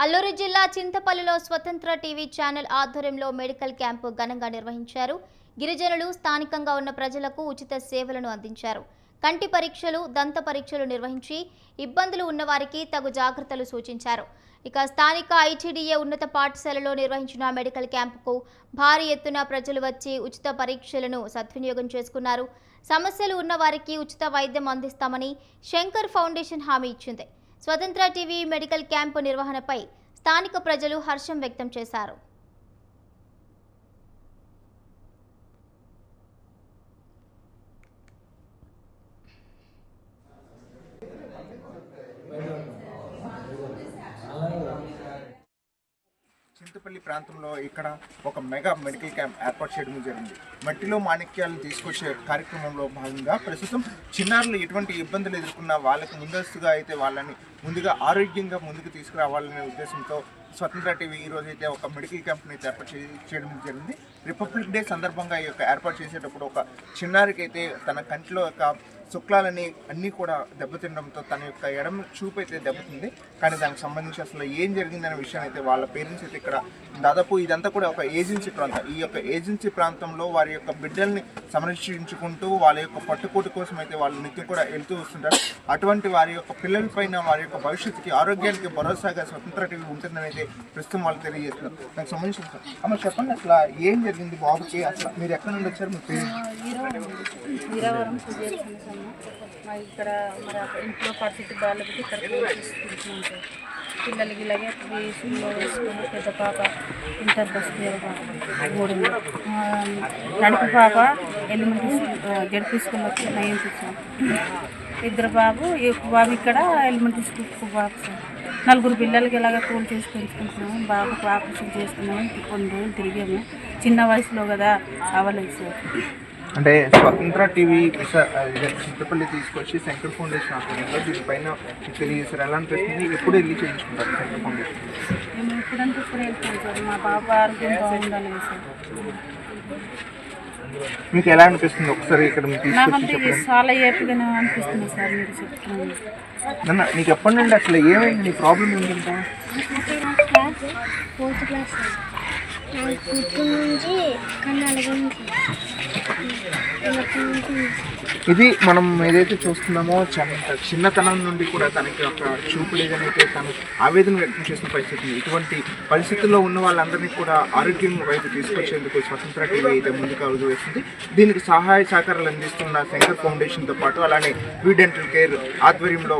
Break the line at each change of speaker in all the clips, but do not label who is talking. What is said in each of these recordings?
అల్లూరు జిల్లా చింతపల్లిలో స్వతంత్ర TV channel ఆధ్వర్యంలో మెడికల్ క్యాంపు ఘనంగా నిర్వహించారు. గిరిజనులు స్థానికంగా ఉన్న ప్రజలకు ఉచిత సేవలను అందించారు. కంటి పరీక్షలు, దంత పరీక్షలు నిర్వహించి ఇబ్బందులు ఉన్నవారికి తగు జాగ్రత్తలు సూచించారు. ఇక స్థానిక ఐటీడీఏ ఉన్నత పాఠశాలలో నిర్వహించిన మెడికల్ క్యాంపుకు భారీ ఎత్తున ప్రజలు వచ్చి ఉచిత పరీక్షలను సద్వినియోగం చేసుకున్నారు. సమస్యలు ఉన్నవారికి ఉచిత వైద్యం అందిస్తామని శంకర్ ఫౌండేషన్ హామీ ఇచ్చింది. స్వతంత్ర టీవీ మెడికల్ క్యాంపు నిర్వహణపై స్థానిక ప్రజలు హర్షం వ్యక్తం చేశారు.
చింతపల్లి ప్రాంతంలో ఇక్కడ ఒక మెగా మెడికల్ క్యాంప్ ఏర్పాటు చేయడం జరిగింది. మట్టిలో మాణిక్యాలను తీసుకొచ్చే కార్యక్రమంలో భాగంగా ప్రస్తుతం చిన్నారులు ఎటువంటి ఇబ్బందులు ఎదుర్కొన్నా వాళ్ళకి ముందస్తుగా అయితే వాళ్ళని ముందుగా ఆరోగ్యంగా ముందుకు తీసుకురావాలనే ఉద్దేశంతో స్వతంత్ర టీవీ ఈరోజు అయితే ఒక మెడికల్ క్యాంప్ని ఏర్పాటు చేయడం జరిగింది. రిపబ్లిక్ డే సందర్భంగా ఈ యొక్క ఏర్పాటు చేసేటప్పుడు ఒక చిన్నారికి అయితే తన కంటిలో ఒక శుక్లాలని అన్నీ కూడా దెబ్బతినడంతో తన యొక్క ఎడమ చూపు అయితే దెబ్బతింది. కానీ దానికి సంబంధించి అసలు ఏం జరిగిందనే విషయాన్ని అయితే వాళ్ళ పేరెంట్స్ అయితే ఇక్కడ దాదాపు ఇదంతా కూడా ఒక ఏజెన్సీ ప్రాంతం. ఈ యొక్క ఏజెన్సీ ప్రాంతంలో వారి యొక్క బిడ్డల్ని సంరక్షించుకుంటూ వాళ్ళ యొక్క పట్టుకోటు కోసం అయితే వాళ్ళు నిత్యం కూడా వెళ్తూ వస్తుంటారు. అటువంటి వారి యొక్క పిల్లలపైన వారి యొక్క భవిష్యత్తుకి ఆరోగ్యానికి భరోసాగా స్వతంత్ర టీవీ ఉంటుందని అయితే ప్రస్తుతం వాళ్ళు తెలియజేస్తున్నారు. దానికి సంబంధించిన అమ్మ చెప్పండి, అసలు ఏం జరిగింది బాబుకి? అసలు మీరు ఎక్కడి నుండి వచ్చారు? మీ పేరు?
ఇక్కడ మరి ఇంట్లో పరిస్థితి బాగాలేకపోతే ఇక్కడ తీసుకుంటున్నాం. పిల్లలకి ఇలాగే స్కూల్లో వేసుకుని పెద్ద పాప ఇంటర్ బస్ మూడు, నడుపు పాప ఎలిమెంటరీ జడ్పీ స్కూల్ వచ్చి 9th సార్. ఇద్దరు బాబు ఇక్కడ ఎలిమెంటరీ స్కూల్ బాబు సార్. 4 పిల్లలకి ఇలాగే కూల్ చేసి పెంచుకుంటున్నాము. బాబుకు ఆపరేషన్ చేసుకున్నాము. కొన్ని రోజులు తిరిగాము. చిన్న వయసులో కదా అవ్వలేదు సార్.
అంటే స్వతంత్ర టీవీ చింతపల్లి తీసుకొచ్చి శంకర్ ఫౌండేషన్ ఆధ్వర్యంలో దీనిపైన తెలియజేశారు. ఎలా అనిపిస్తుంది? ఎప్పుడు వెళ్ళి చేయించుకుంటారు శంకర్ ఫౌండేషన్?
మేము ఎప్పుడంటే ఇప్పుడు వెళ్తాం సార్. మా బాబు ఆరోగ్యం బాగుండాలి సార్.
మీకు ఎలా అనిపిస్తుంది? ఒకసారి ఇక్కడ
నాకంటే చాలా హ్యాపీగానే అనిపిస్తుంది సార్. మీరు చెప్తున్నాను.
నీకు ఎప్పటి నుండి అసలు ఏమైంది? నీ ప్రాబ్లం ఏంటంటే ఇది మనం ఏదైతే చూస్తున్నామో చిన్నతనం నుండి కూడా తనకి ఒక చూపు లేదనైతే తను ఆవేదన వ్యక్తం చేసిన పరిస్థితి. ఇటువంటి పరిస్థితుల్లో ఉన్న వాళ్ళందరినీ కూడా ఆరోగ్యం వైపు తీసుకొచ్చేందుకు స్వతంత్ర టీవీ అయితే ముందుకు అడుగు వేస్తుంది. దీనికి సహాయ సహకారాలు అందిస్తున్న శంకర్ ఫౌండేషన్తో పాటు అలానే వీ డెంటల్ కేర్ ఆధ్వర్యంలో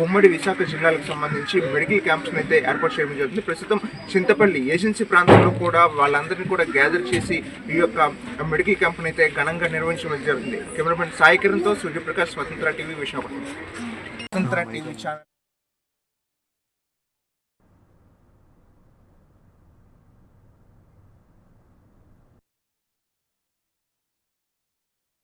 ఉమ్మడి విశాఖ జిల్లాలకు సంబంధించి మెడికల్ క్యాంప్స్ని అయితే ఏర్పాటు చేయడం జరుగుతుంది. ప్రస్తుతం చింతపల్లి ఏజెన్సీ ప్రాంతంలో కూడా వాళ్ళందరినీ కూడా గ్యాదర్ చేసి ఈ యొక్క మెడికల్ క్యాంప్ని అయితే ఘనంగా నిర్వహించడం జరుగుతుంది. కెమెరామెన్ సాయి కిరణ్తో సూర్యప్రకాష్, స్వతంత్ర టీవీ, విశాఖపట్నం. స్వతంత్ర టీవీ ఛానల్.